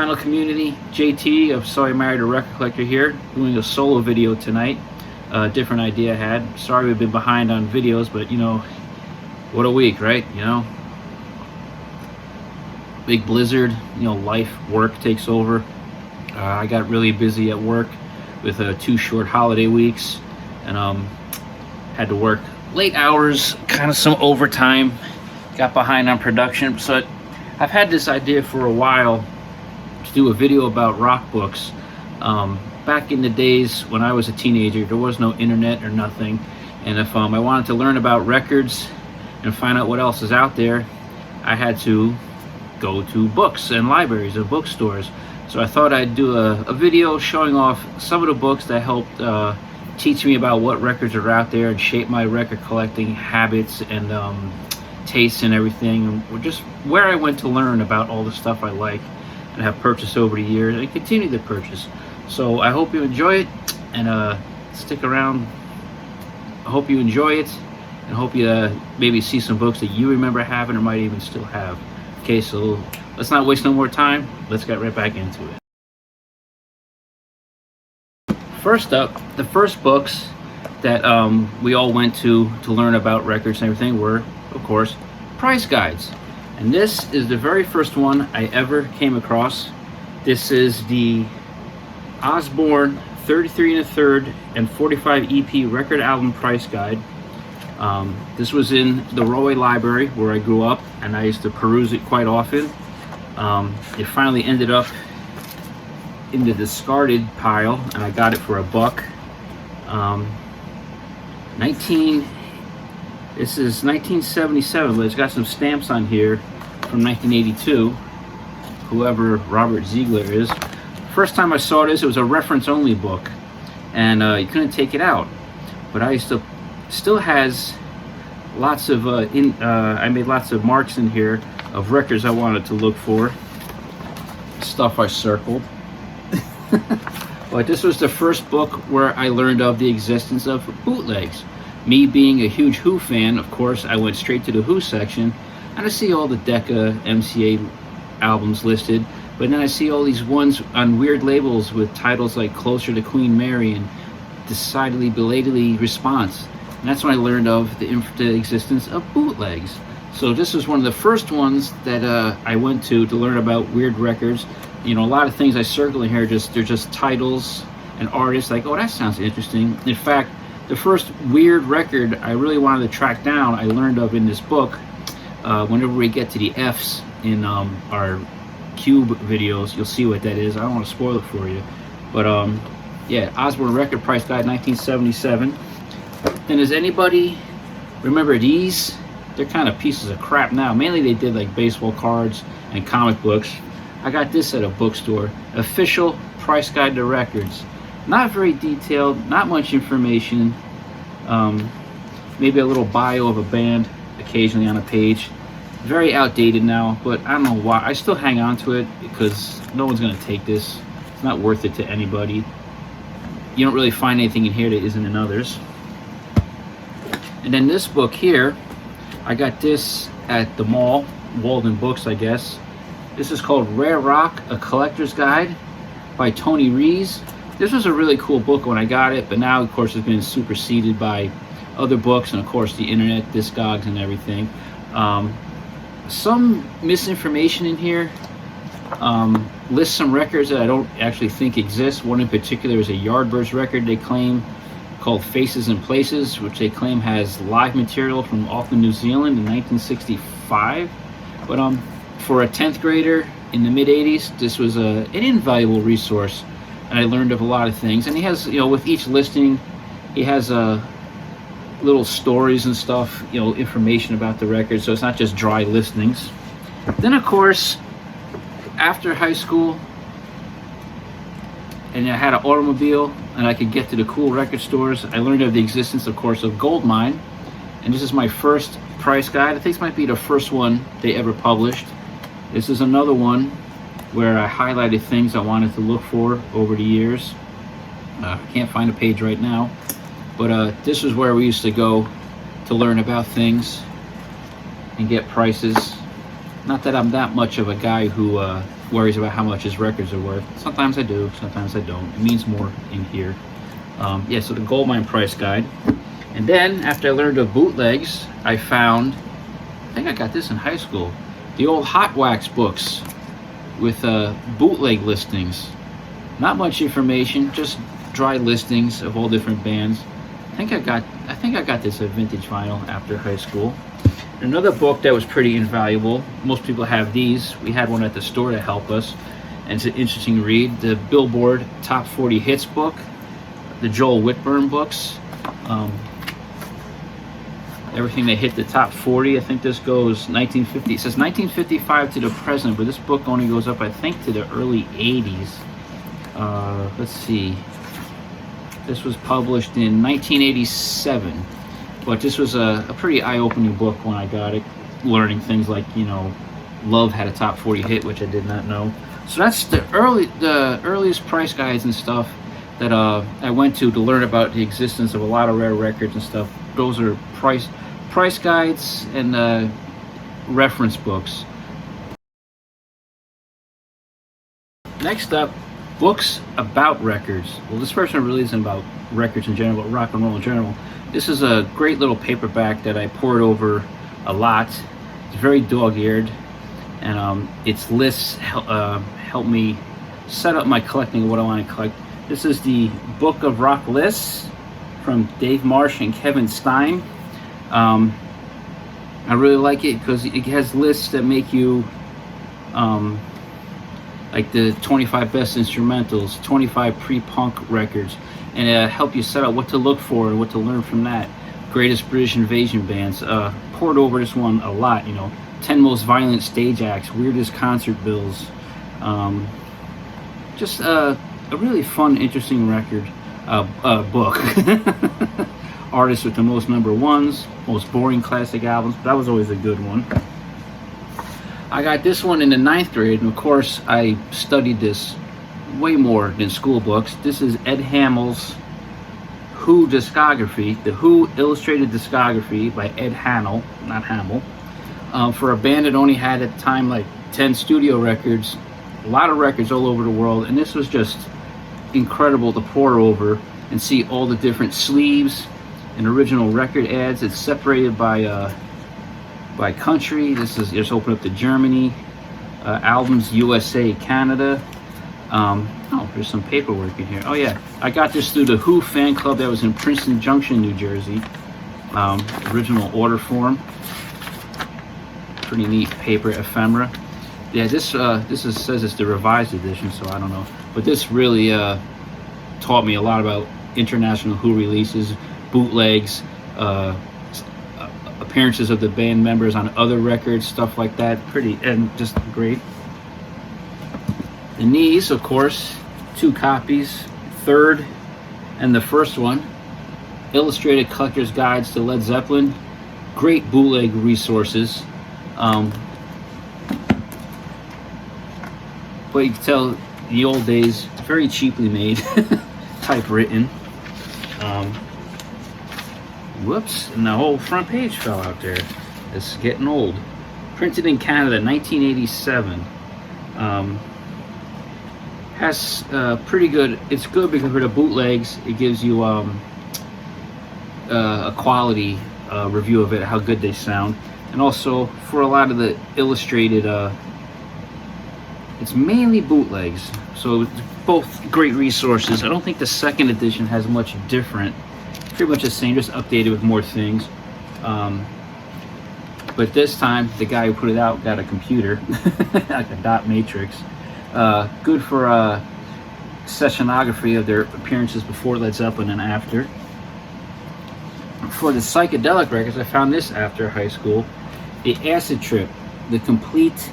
vinyl community, JT of Sorry Married a Record Collector here, doing a solo video tonight. Different idea I had. Sorry we've been behind on videos, but you know, what a week, right? You know, big blizzard, you know, life, work takes over. I got really busy at work with 2 short holiday weeks, and had to work late hours, kind of some overtime, got behind on production. So I've had this idea for a while to do a video about rock books. Back in the days when I was a teenager, there was no internet or nothing, and if I wanted to learn about records and find out what else is out there, I had to go to books and libraries or bookstores. So I thought I'd do a video showing off some of the books that helped teach me about what records are out there and shape my record collecting habits and tastes and everything, and just where I went to learn about all the stuff I like and have purchased over the years and continue to purchase. So I hope you enjoy it, and stick around. I hope you enjoy it, and hope you maybe see some books that you remember having or might even still have. Okay, so let's not waste no more time. Let's get right back into it. First up, the first books that we all went to learn about records and everything were, of course, price guides. And this is the very first one I ever came across. This is the Osborne 33 1/3 and 45 EP record album price guide. This was in the Roy Library where I grew up, and I used to peruse it quite often. It finally ended up in the discarded pile, and I got it for $1. This is 1977, but it's got some stamps on here from 1982. Whoever Robert Ziegler is. First time I saw this, it was a reference-only book, and you couldn't take it out. But I still has lots of I made lots of marks in here of records I wanted to look for, stuff I circled. But this was the first book where I learned of the existence of bootlegs. Me being a huge Who fan, of course, I went straight to the Who section, and I see all the Decca MCA albums listed, but then I see all these ones on weird labels with titles like Closer to Queen Mary and Decidedly Belatedly Response. And that's when I learned of the existence of bootlegs. So this was one of the first ones that I went to learn about weird records. You know, a lot of things I circle in here, they're just titles and artists, like, oh, that sounds interesting. In fact, the first weird record I really wanted to track down, I learned of in this book. Whenever we get to the F's in our Cube videos, you'll see what that is. I don't want to spoil it for you. But yeah, Osborne Record Price Guide 1977. And does anybody remember these? They're kind of pieces of crap now. Mainly they did like baseball cards and comic books. I got this at a bookstore. Official Price Guide to Records. Not very detailed, not much information. Maybe a little bio of a band occasionally on a page. Very outdated now, but I don't know why. I still hang on to it because no one's going to take this. It's not worth it to anybody. You don't really find anything in here that isn't in others. And then this book here, I got this at the mall, Walden Books, I guess. This is called Rare Rock, A Collector's Guide by Tony Rees. This was a really cool book when I got it, but now, of course, it's been superseded by other books and, of course, the internet, Discogs, and everything. Some misinformation in here. Lists some records that I don't actually think exist. One in particular is a Yardbirds record they claim called Faces and Places, which they claim has live material from Auckland, New Zealand in 1965. But for a 10th grader in the mid-80s, this was an invaluable resource, and I learned of a lot of things. And he has, you know, with each listing, he has little stories and stuff, you know, information about the record, so it's not just dry listings. Then, of course, after high school, and I had an automobile and I could get to the cool record stores, I learned of the existence, of course, of Goldmine. And this is my first price guide. I think this might be the first one they ever published. This is another one where I highlighted things I wanted to look for over the years. I can't find a page right now, but this is where we used to go to learn about things and get prices. Not that I'm that much of a guy who worries about how much his records are worth. Sometimes I do, sometimes I don't. It means more in here. Yeah, so the Goldmine price guide. And then after I learned of bootlegs, I found, I think I got this in high school, the old Hot Wax books with bootleg listings. Not much information, just dry listings of all different bands. I think I got this at Vintage Vinyl after high school. Another book that was pretty invaluable. Most people have these. We had one at the store to help us, and it's an interesting read. The Billboard Top 40 Hits book, the Joel Whitburn books. Everything that hit the top 40. I think this goes 1950. It says 1955 to the present, but this book only goes up, I think, to the early 80s. Let's see. This was published in 1987, but this was a pretty eye-opening book when I got it, learning things like, you know, Love had a top 40 hit, which I did not know. So that's the earliest price guides and stuff that I went to learn about the existence of a lot of rare records and stuff. Those are price guides and reference books. Next up, books about records. Well, this person really isn't about records in general, but rock and roll in general. This is a great little paperback that I poured over a lot. It's very dog-eared, and its lists help me set up my collecting of what I want to collect. This is the Book of Rock Lists from Dave Marsh and Kevin Stein. I really like it because it has lists that make you like the 25 best instrumentals, 25 pre-punk records, and help you set out what to look for and what to learn from that. Greatest British Invasion bands. Poured over this one a lot, you know. 10 most violent stage acts, weirdest concert bills. Just a really fun, interesting record book. Artists with the most number ones, most boring classic albums. That was always a good one. I got this one in the 9th grade, and of course I studied this way more than school books. This is Ed Hamill's Who discography, the Who Illustrated Discography by Ed Hamill, not Hamill, for a band that only had at the time like 10 studio records, a lot of records all over the world, and this was just incredible to pour over and see all the different sleeves and original record ads. It's separated by country. This is just open up to Germany, albums USA, Canada. Oh, there's some paperwork in here. Oh yeah, I got this through the Who fan club that was in Princeton Junction, New Jersey. Original order form. Pretty neat paper ephemera. Yeah, this says it's the revised edition, so I don't know. But this really taught me a lot about international Who releases, bootlegs, appearances of the band members on other records, stuff like that. Pretty and just great. And these, of course, 2 copies, third and the first one, Illustrated Collector's Guides to Led Zeppelin. Great bootleg resources. But you can tell in the old days, very cheaply made, typewritten. Whoops, and the whole front page fell out there. It's getting old. Printed in Canada, 1987. Has pretty good, it's good because for the bootlegs, it gives you a quality review of it, how good they sound. And also, for a lot of the illustrated, it's mainly bootlegs. So it's both great resources. I don't think the second edition has much different. Pretty much the same, just updated with more things. But this time, the guy who put it out got a computer, like a dot matrix. Good for sessionography of their appearances before Led Zeppelin and after. For the psychedelic records, I found this after high school. The Acid Trip, the complete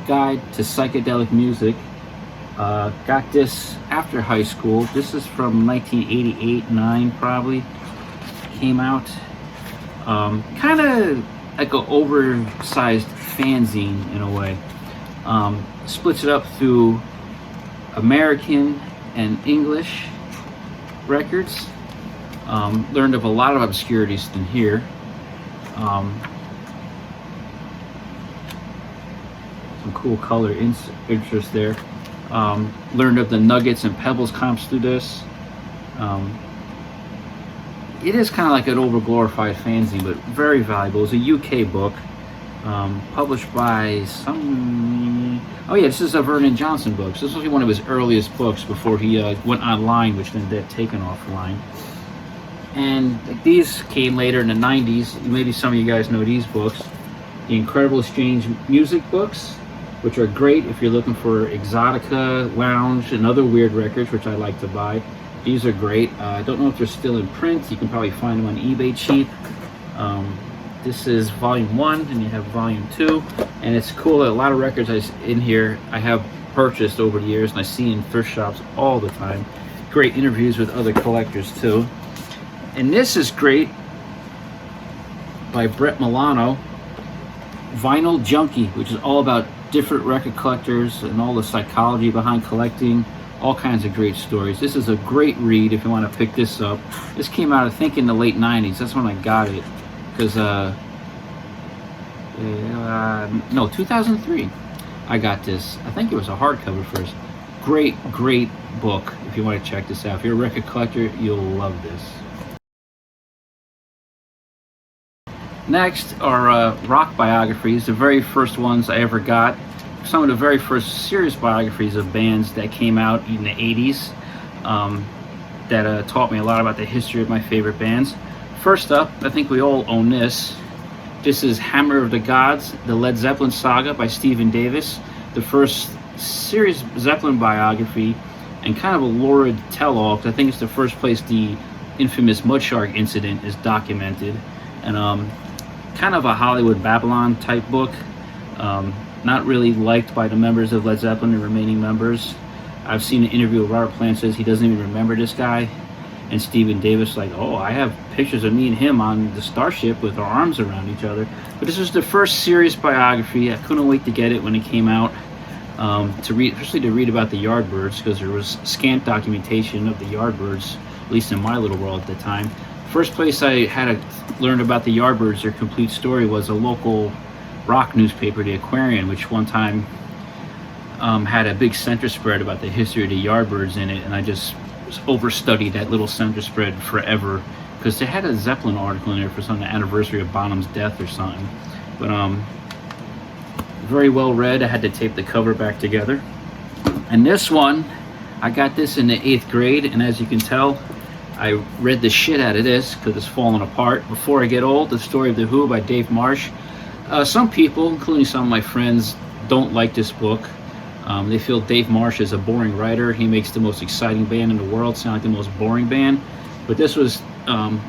guide to psychedelic music. Got this after high school. This is from 1988-9 probably. Came out. Kind of like an oversized fanzine in a way. Splits it up through American and English records. Learned of a lot of obscurities in here. Some cool color interest there. Learned of the nuggets and pebbles comps through this. It is kind of like an overglorified fanzine, but very valuable. It's a UK book, published by some. Oh yeah, this is a Vernon Johnson book. So this was one of his earliest books before he went online, which then got taken offline. And these came later in the 90s. Maybe some of you guys know these books. The Incredible Strange Music books, which are great if you're looking for exotica, lounge, and other weird records, which I like to buy. These are great. I don't know if they're still in print. You can probably find them on eBay cheap. This is volume 1, and you have volume 2. And it's cool that a lot of records in here I have purchased over the years, and I see in thrift shops all the time. Great interviews with other collectors too. And this is great, by Brett Milano, Vinyl Junkie, which is all about different record collectors and all the psychology behind collecting, all kinds of great stories. This is a great read if you want to pick this up. This came out, I think, in the late 90s. That's when I got it, because no, 2003 I got this. I think it was a hardcover first. Great book if you want to check this out. If you're a record collector, you'll love this. Next are rock biographies, the very first ones I ever got. Some of the very first serious biographies of bands that came out in the 80s that taught me a lot about the history of my favorite bands. First up, I think we all own this. This is Hammer of the Gods, the Led Zeppelin saga by Stephen Davis, the first serious Zeppelin biography, and kind of a lurid tell-all, because I think it's the first place the infamous Mudshark incident is documented. And kind of a Hollywood Babylon type book. Not really liked by the members of Led Zeppelin, the remaining members. I've seen an interview with Robert Plant says he doesn't even remember this guy. And Stephen Davis like, oh, I have pictures of me and him on the Starship with our arms around each other. But this was the first serious biography. I couldn't wait to get it when it came out, to read, especially to read about the Yardbirds, because there was scant documentation of the Yardbirds, at least in my little world at the time. First place I had learned about the Yardbirds, their complete story, was a local rock newspaper, the Aquarian, which one time had a big center spread about the history of the Yardbirds in it, and I just overstudied that little center spread forever, because they had a Zeppelin article in there for some anniversary of Bonham's death or something. But very well read. I had to tape the cover back together. And this one, I got this in the 8th grade, and as you can tell, I read the shit out of this because it's falling apart. Before I Get Old, The Story of the Who by Dave Marsh. Some people, including some of my friends, don't like this book. They feel Dave Marsh is a boring writer. He makes the most exciting band in the world sound like the most boring band. But this was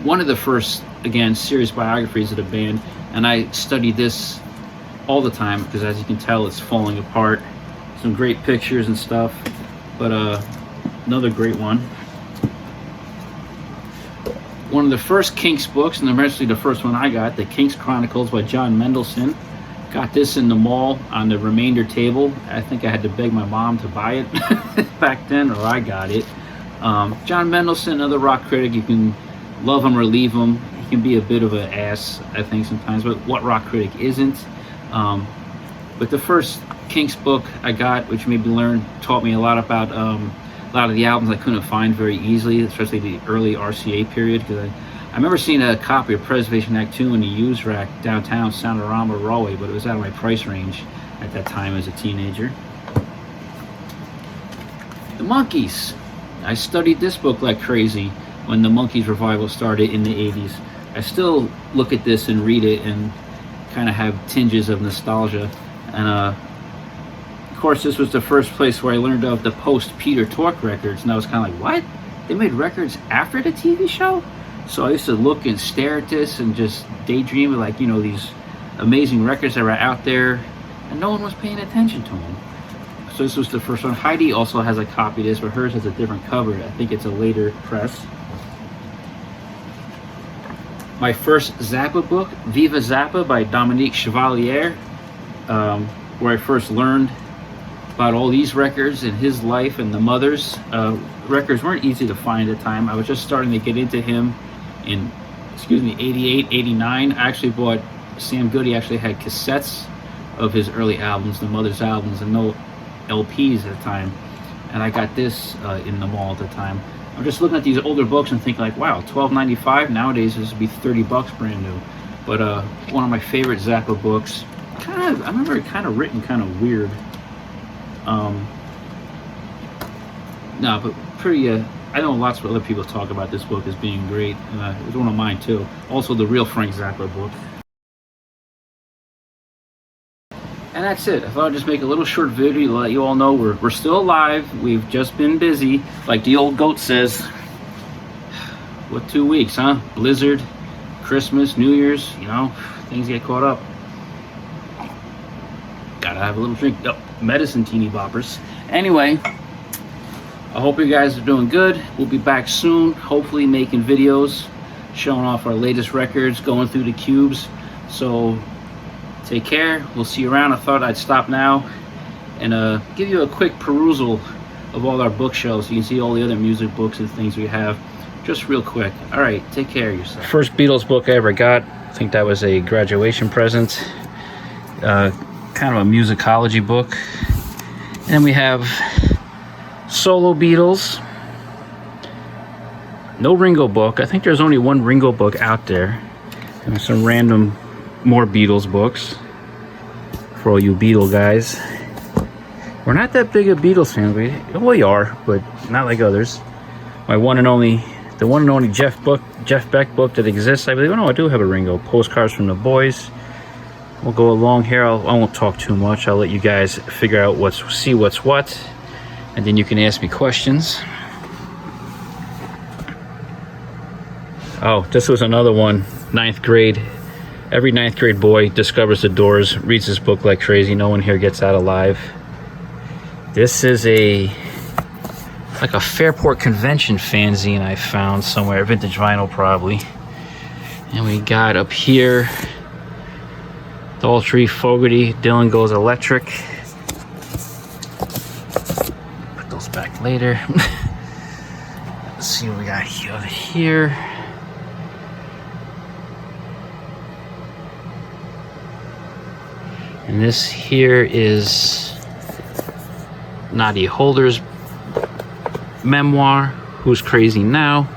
one of the first, again, serious biographies of the band. And I studied this all the time because, as you can tell, it's falling apart. Some great pictures and stuff. But another great one. One of the first Kinks books, and eventually the first one I got, The Kinks Chronicles by John Mendelsohn. Got this in the mall on the remainder table. I think I had to beg my mom to buy it back then, or I got it. John Mendelsohn, another rock critic. You can love him or leave him. He can be a bit of an ass, I think, sometimes, but what rock critic isn't? But the first Kinks book I got, which made me taught me a lot about a lot of the albums I couldn't find very easily, especially the early RCA period, because I remember seeing a copy of Preservation Act 2 in the used rack downtown Soundorama Rahway, but it was out of my price range at that time as a teenager. The Monkees. I studied this book like crazy when the Monkees revival started in the 80s. I still look at this and read it and kind of have tinges of nostalgia. And of course, this was the first place where I learned of the post-Peter Tork records, and I was kind of like, what? They made records after the TV show? So I used to look and stare at this and just daydream of, like, you know, these amazing records that were out there, and no one was paying attention to them. So this was the first one. Heidi also has a copy of this, but hers has a different cover. I think it's a later press. My first Zappa book, Viva Zappa by Dominique Chevalier, where I first learned about all these records and his life and the Mothers. Records weren't easy to find at the time. I was just starting to get into him in, 88, 89. I actually bought, Sam Goody actually had cassettes of his early albums, the Mother's albums, and no LPs at the time. And I got this in the mall at the time. I'm just looking at these older books and thinking like, wow, $12.95 nowadays. This would be $30 brand new. But one of my favorite Zappa books. I remember it kind of written kind of weird. No, but pretty. I know lots of other people talk about this book as being great. It was one of mine too. Also, the real Frank Zappa book. And that's it. I thought I'd just make a little short video to let you all know we're still alive. We've just been busy. Like the old goat says, what 2 weeks, huh? Blizzard, Christmas, New Year's, you know, things get caught up. Gotta have a little drink. Oh, medicine teeny boppers. Anyway, I hope you guys are doing good. We'll be back soon, hopefully making videos, showing off our latest records, going through the cubes. So take care. We'll see you around. I thought I'd stop now and give you a quick perusal of all our bookshelves so you can see all the other music books and things we have just real quick. All right, take care of yourself. First Beatles book I ever got. I think that was a graduation present. Kind of a musicology book. And we have solo Beatles. No Ringo book. I think there's only one Ringo book out there. And some random more Beatles books for all you Beatle guys. We're not that big of Beatles fans. We are, but not like others. The one and only Jeff Beck book that exists. I believe. Oh no, I do have a Ringo. Postcards from the Boys. We'll go along here. I won't talk too much. I'll let you guys figure out see what's what, and then you can ask me questions. Oh, this was another one. 9th grade. Every 9th grade boy discovers the Doors, reads this book like crazy. No one here gets out alive. This is like a Fairport Convention fanzine I found somewhere, vintage vinyl probably. And we got up here, Daltrey, Fogerty, Dylan Goes Electric. Put those back later. Let's see what we got here. And this here is Nadia Holder's memoir, Who's Crazy Now?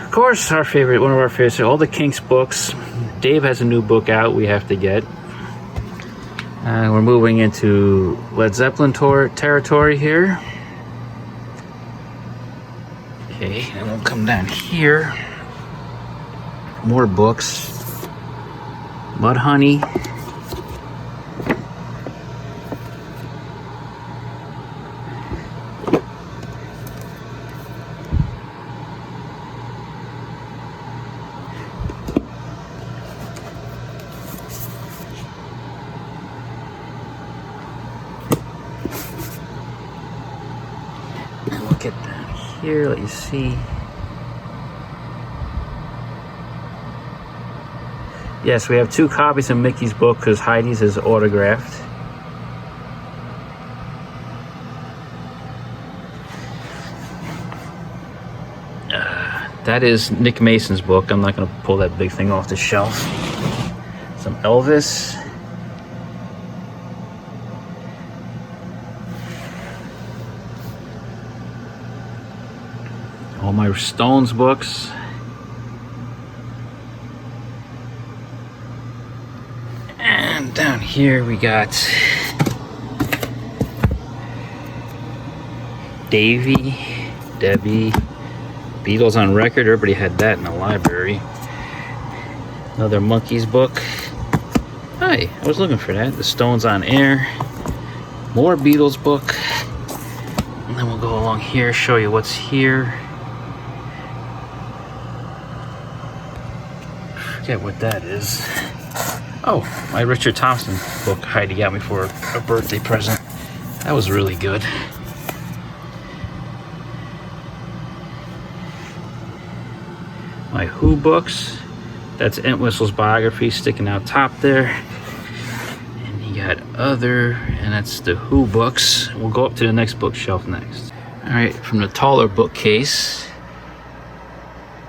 Of course, one of our favorites, all the Kinks books. Dave has a new book out we have to get. We're moving into Led Zeppelin territory here. Okay, and we'll come down here. More books. Mudhoney. And we'll get down here, let you see. Yes, we have 2 copies of Mickey's book because Heidi's is autographed. That is Nick Mason's book. I'm not going to pull that big thing off the shelf. Some Elvis. All my Stones books. And down here we got Debbie, Beatles on Record. Everybody had that in the library. Another Monkeys book. Hi, I was looking for that. The Stones on Air. More Beatles book. And then we'll go along here, show you what's here. Forget what that is. Oh, my Richard Thompson book Heidi got me for a birthday present. That was really good. My Who books. That's Entwistle's Biography sticking out top there. And you got other, and that's the Who books. We'll go up to the next bookshelf next. Alright, from the taller bookcase,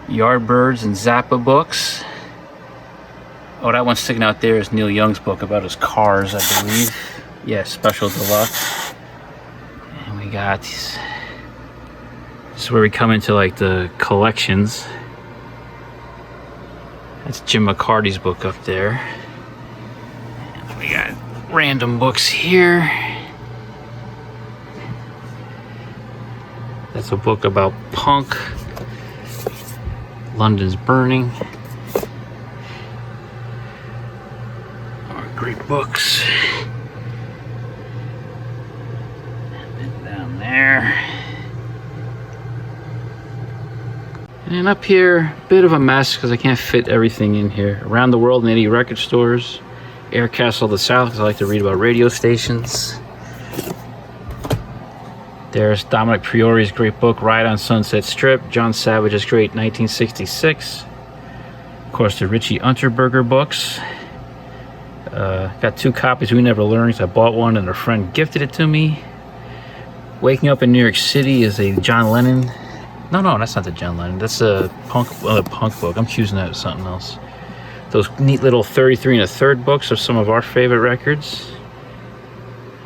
Yardbirds and Zappa books. Oh, that one sticking out there is Neil Young's book about his cars, I believe. Yeah, Special Deluxe. And we got these. This is where we come into like the collections. That's Jim McCarty's book up there. And we got random books here. That's a book about punk. London's Burning. Great books. And then down there. And then up here, bit of a mess because I can't fit everything in here. Around the World in 80 Record Stores. Air Castle of the South because I like to read about radio stations. There's Dominic Priori's great book, Ride on Sunset Strip. John Savage's great 1966. Of course, the Richie Unterberger books. Got 2 copies We Never Learned. I bought one and a friend gifted it to me. Waking Up in New York City is a John Lennon. No, that's not the John Lennon. That's a punk book. I'm choosing that as something else. Those neat little 33 1/3 books of some of our favorite records.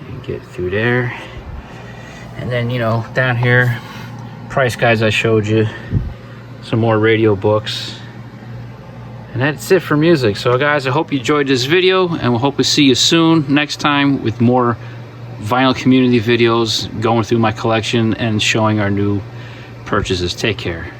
You get through there. And then, down here, price guides I showed you. Some more radio books. And that's it for music. So guys, I hope you enjoyed this video, and we'll hope to see you soon next time with more vinyl community videos going through my collection and showing our new purchases. Take care.